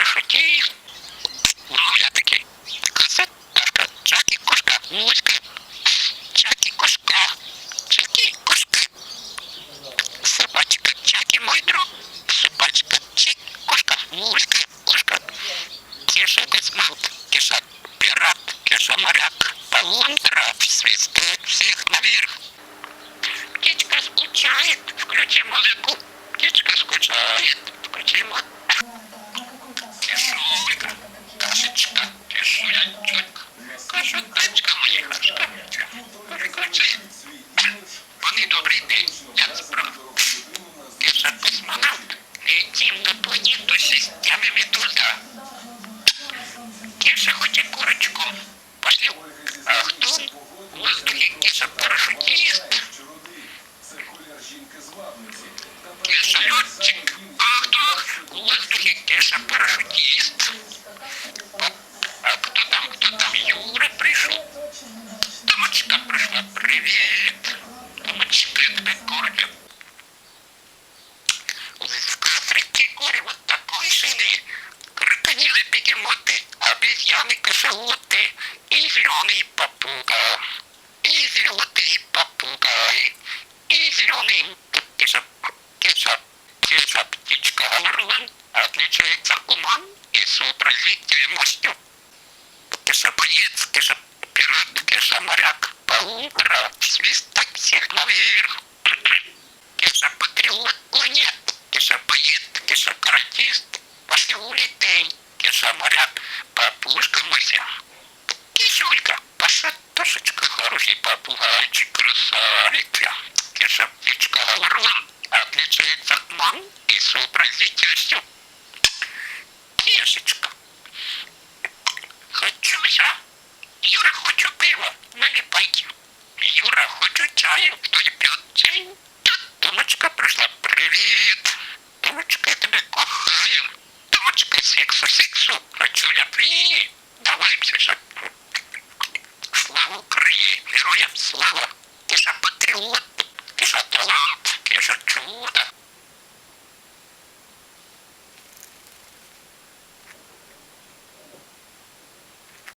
парашутист. Ну, я такий, коса, кошка, Джакі, кошка, муська, Джакі, кошка, Джакі, кошка, собачка, Джакі, мой друг, собачка, Джакі, кошка, муська, кошка, Кеша космонавт, Кеша пират, Кеша моряк, полундра, свистит всех наверх. Птичка скучает, включи музыку. Птичка скучает, включи музыку. Кешулька, кашечка, кешулячок, кашуточка, моїхашка, кашкочи. Вони добрий день, я справ. Кеша космонавт, летим на планету системи Медуза. Кеша хоче курочку. Пошли. Ахтун, в воздухе Кеша парашютист. Кеша летчик. Ахтун, в воздухе Кеша парашютист. А кто там? Юра пришел. Дамочка пришла. Привет. Дамочка, я тебя кормлю. В Африке горе вот такой шины. Крокодилы, бегемоты, обезьяны, кашалоты и зеленый попугай. И зеленый попугай. И зеленый кеша птичка орлан отличается умом и сообразительностью. Кеша боец, кеша пират, кеша моряк, полундра, свисток всех наверх. Кеша патриот планет, кеша боец, кеша каратист, пошли улетень, кеша моряк, папушка моя. Кешулька, пошатушечка, хороший попугайчик, красавица. Кеша птичка орлан отличается умом и сообразительностью. Кешечка. Хочу я. Юра, хочу пива, налипайте. Юра, хочу чаю, кто не пьет чай. Дамочка пришла, привет. Дамочка, я тебя кохаю. Дамочка, сексу, хочу любви. Давай, Кеша. Слава Украине, героям слава. Кеша патриот, Кеша талант, Кеша чудо.